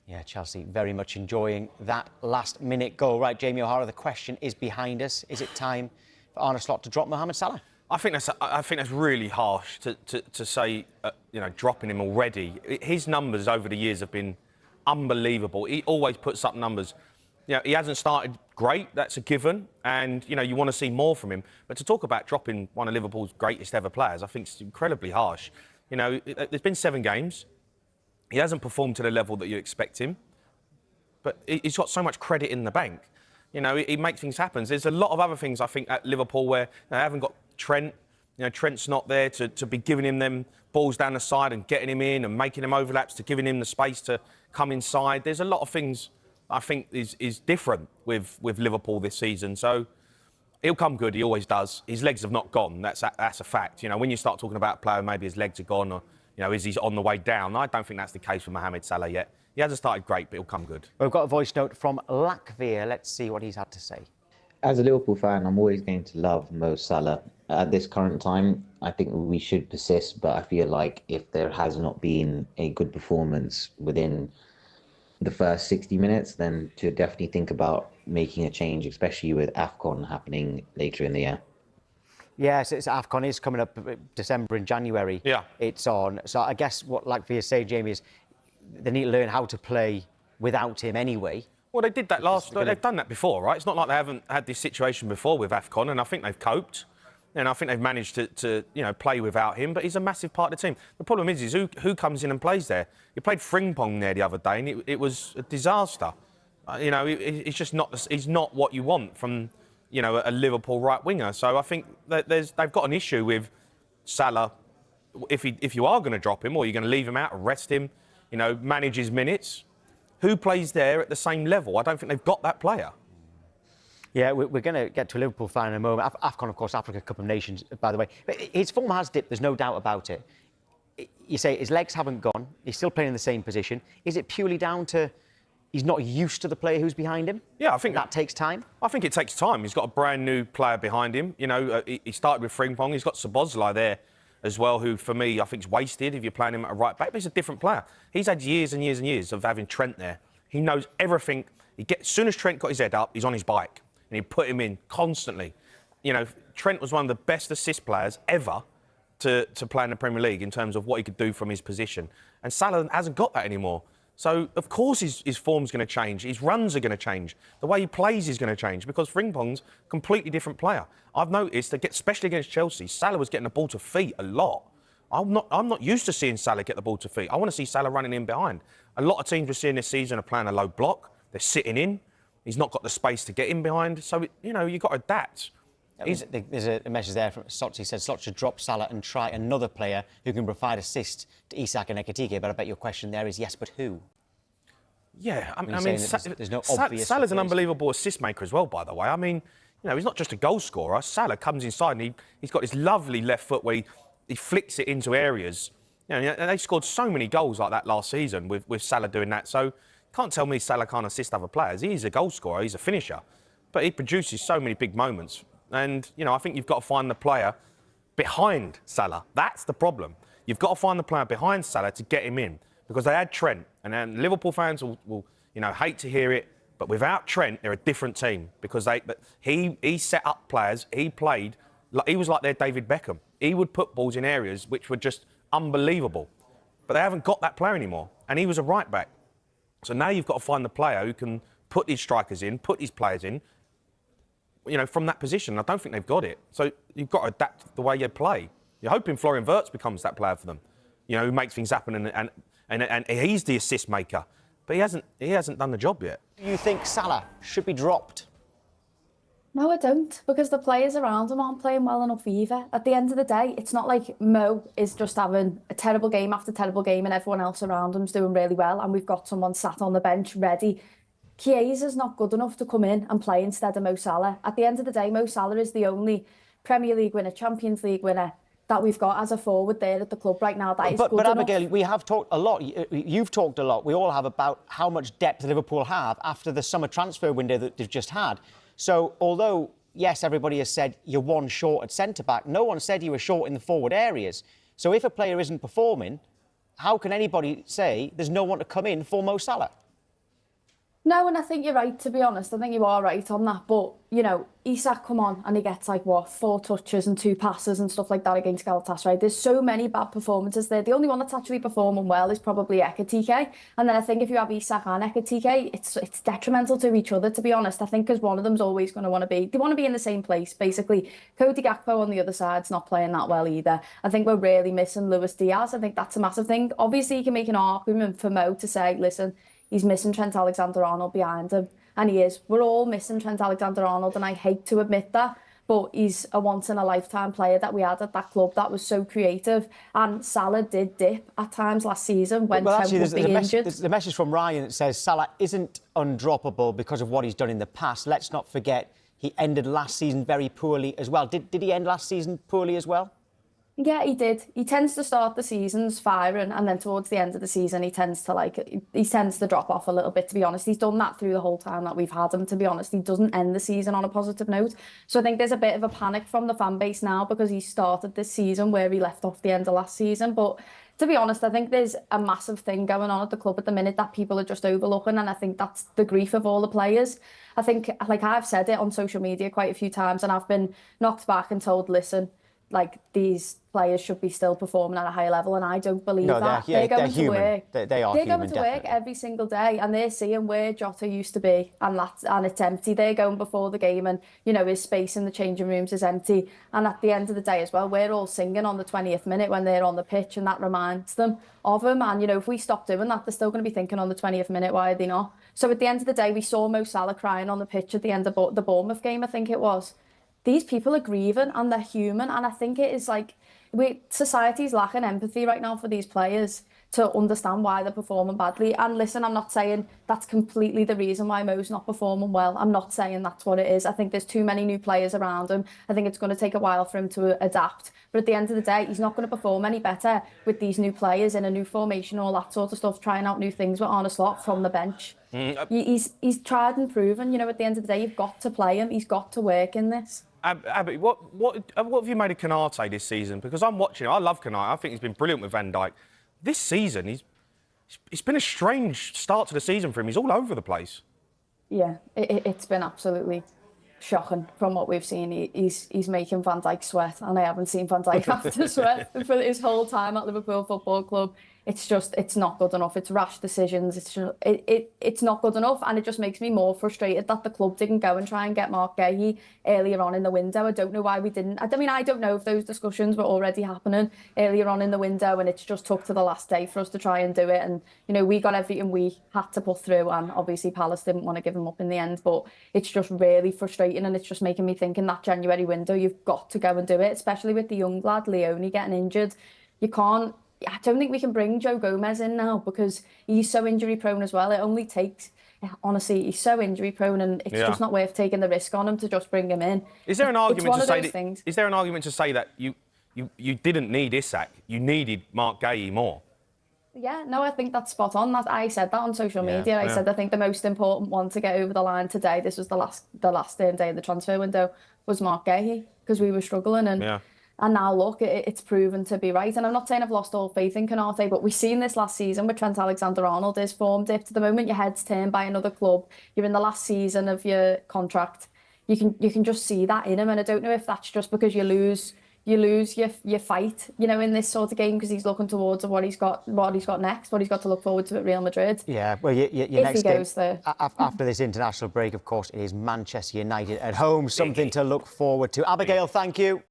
Yeah, Chelsea very much enjoying that last-minute goal. Right, Jamie O'Hara, the question is behind us. Is it time for Arne to drop Mohamed Salah? I think that's really harsh to say, dropping him already. His numbers over the years have been unbelievable. He always puts up numbers. He hasn't started great, that's a given, and, you want to see more from him. But to talk about dropping one of Liverpool's greatest ever players, I think it's incredibly harsh. There's been 7 games. He hasn't performed to the level that you expect him, but he's got so much credit in the bank. He makes things happen. There's a lot of other things, I think, at Liverpool where they haven't got Trent. Trent's not there to be giving him them balls down the side and getting him in and making him overlaps, to giving him the space to come inside. There's a lot of things I think is different with Liverpool this season. So he'll come good. He always does. His legs have not gone. That's a fact. When you start talking about a player, maybe his legs are gone, or is he on the way down? I don't think that's the case for Mohamed Salah yet. He hasn't started great, but he'll come good. We've got a voice note from Latvia. Let's see what he's had to say. As a Liverpool fan, I'm always going to love Mo Salah. At this current time, I think we should persist, but I feel like if there has not been a good performance within the first 60 minutes, then to definitely think about making a change, especially with AFCON happening later in the year. Yes, AFCON is coming up December and January. Yeah. It's on. So I guess what Latvia is saying, Jamie, is they need to learn how to play without him anyway. Well, they did that they've done that before, right? It's not like they haven't had this situation before with AFCON, and I think they've coped. And I think they've managed to play without him, but he's a massive part of the team. The problem is who comes in and plays there? He played Frimpong there the other day, and it was a disaster. It's just not. He's not what you want from, a Liverpool right winger. So I think that they've got an issue with Salah. If you are going to drop him, or you're going to leave him out, rest him, manage his minutes. Who plays there at the same level? I don't think they've got that player. Yeah, we're going to get to a Liverpool fan in a moment. AFCON, of course, Africa Cup of Nations, by the way. But his form has dipped, there's no doubt about it. You say his legs haven't gone. He's still playing in the same position. Is it purely down to he's not used to the player who's behind him? Yeah, I think that takes time. I think it takes time. He's got a brand new player behind him. He started with Frimpong. He's got Szoboszlai there as well, who, for me, I think is wasted if you're playing him at a right back. But he's a different player. He's had years and years and years of having Trent there. He knows everything. As soon as Trent got his head up, he's on his bike. And he put him in constantly. Trent was one of the best assist players ever to play in the Premier League in terms of what he could do from his position. And Salah hasn't got that anymore. So, of course, his form's going to change. His runs are going to change. The way he plays is going to change because Frimpong's a completely different player. I've noticed that, especially against Chelsea, Salah was getting the ball to feet a lot. I'm not used to seeing Salah get the ball to feet. I want to see Salah running in behind. A lot of teams we're seeing this season are playing a low block. They're sitting in. He's not got the space to get in behind. So, you've got to adapt. There's a message there from Soch. He said Soch should drop Salah and try another player who can provide assist to Isak and Ekitike. But I bet your question there is yes, but who? Yeah, I mean there's no obvious Salah's an unbelievable assist maker as well, by the way. I mean, he's not just a goal scorer. Salah comes inside and he's got this lovely left foot where he flicks it into areas. And they scored so many goals like that last season with Salah doing that. So can't tell me Salah can't assist other players. He's a goal scorer, he's a finisher. But he produces so many big moments. And, I think you've got to find the player behind Salah. That's the problem. You've got to find the player behind Salah to get him in. Because they had Trent. And then Liverpool fans will hate to hear it. But without Trent, they're a different team. Because he set up players. He was like their David Beckham. He would put balls in areas which were just unbelievable. But they haven't got that player anymore. And he was a right back. So now you've got to find the player who can put his strikers in, put his players in, from that position. I don't think they've got it. So you've got to adapt the way you play. You're hoping Florian Wirtz becomes that player for them, who makes things happen and he's the assist maker. But he hasn't done the job yet. Do you think Salah should be dropped? No, I don't, because the players around him aren't playing well enough either. At the end of the day, it's not like Mo is just having a terrible game after terrible game and everyone else around him's doing really well and we've got someone sat on the bench ready. Chiesa's not good enough to come in and play instead of Mo Salah. At the end of the day, Mo Salah is the only Premier League winner, Champions League winner that we've got as a forward there at the club right now. That is good enough. But Abigail, we have talked a lot. You've talked a lot. We all have about how much depth Liverpool have after the summer transfer window that they've just had. So, although, yes, everybody has said you're one short at centre-back, no one said you were short in the forward areas. So if a player isn't performing, how can anybody say there's no one to come in for Mo Salah? No, and I think you're right, to be honest. I think you are right on that. But, you know, Isak come on and he gets like what, 4 touches and 2 passes and stuff like that against Galatasaray. There's so many bad performances there. The only one that's actually performing well is probably Ekitike. And then I think if you have Isak and Ekitike, it's detrimental to each other, to be honest. I think because one of them's always going to they want to be in the same place, basically. Cody Gakpo on the other side's not playing that well either. I think we're really missing Luis Diaz. I think that's a massive thing. Obviously, you can make an argument for Mo to say, listen, he's missing Trent Alexander-Arnold behind him. And he is. We're all missing Trent Alexander-Arnold, and I hate to admit that. But he's a once-in-a-lifetime player that we had at that club that was so creative. And Salah did dip at times last season when Trent was being injured. There's a message from Ryan that says Salah isn't undroppable because of what he's done in the past. Let's not forget he ended last season very poorly as well. Did he end last season poorly as well? Yeah, he did. He tends to start the seasons firing, and then towards the end of the season, he tends to drop off a little bit, to be honest. He's done that through the whole time that we've had him, to be honest. He doesn't end the season on a positive note. So I think there's a bit of a panic from the fan base now because he started this season where he left off the end of last season. But to be honest, I think there's a massive thing going on at the club at the minute that people are just overlooking, and I think that's the grief of all the players. I think, like I've said it on social media quite a few times, and I've been knocked back and told, listen, like these players should be still performing at a high level, and I don't believe that. They're going human. to work. They are They're human, going to definitely. work every single day, and they're seeing where Jota used to be, and it's empty. They're going before the game, and you know his space in the changing rooms is empty. And at the end of the day as well, we're all singing on the 20th minute when they're on the pitch, and that reminds them of him. And you know, if we stop doing that, they're still going to be thinking on the 20th minute, why are they not? So at the end of the day, we saw Mo Salah crying on the pitch at the end of the Bournemouth game, I think it was. These people are grieving and they're human, and I think it is like society's lacking empathy right now for these players to understand why they're performing badly. And listen, I'm not saying that's completely the reason why Mo's not performing well. I'm not saying that's what it is. I think there's too many new players around him. I think it's going to take a while for him to adapt. But at the end of the day, he's not going to perform any better with these new players in a new formation, all that sort of stuff, trying out new things with Arne Slot from the bench. He's tried and proven, you know, at the end of the day, you've got to play him. He's got to work in this. Abby, what have you made of Konate this season? Because I'm watching him. I love Konate. I think he's been brilliant with Van Dijk. This season, it's been a strange start to the season for him. He's all over the place. Yeah, it's been absolutely shocking from what we've seen. He's making Van Dijk sweat, and I haven't seen Van Dijk have to sweat for his whole time at Liverpool Football Club. It's not good enough. It's rash decisions. It's not good enough, and it just makes me more frustrated that the club didn't go and try and get Mark Gahey earlier on in the window. I don't know why we didn't. I mean, I don't know if those discussions were already happening earlier on in the window, and it's just took to the last day for us to try and do it. And you know, we got everything we had to put through, and obviously Palace didn't want to give him up in the end. But it's just really frustrating, and it's just making me think in that January window, you've got to go and do it, especially with the young lad Leone getting injured. You can't. I don't think we can bring Joe Gomez in now because he's so injury prone as well. It only takes, honestly, he's so injury prone, and it's just not worth taking the risk on him to just bring him in. Is there an argument to say that? Is there an argument to say that you didn't need Isak, you needed Mark Gahey more? Yeah, no, I think that's spot on. I said that on social media. I said I think the most important one to get over the line today, this was the last day of the transfer window, was Mark Gahey, because we were struggling, and now look, it's proven to be right. And I'm not saying I've lost all faith in Konate, but we've seen this last season with Trent Alexander-Arnold. His form dipped. The moment your head's turned by another club, you're in the last season of your contract. You can just see that in him, and I don't know if that's just because you lose your fight, you know, in this sort of game because he's looking towards what he's got next, what he's got to look forward to at Real Madrid. Yeah, well, your next game after this international break, of course, it is Manchester United at home. Something to look forward to. Abigail, thank you.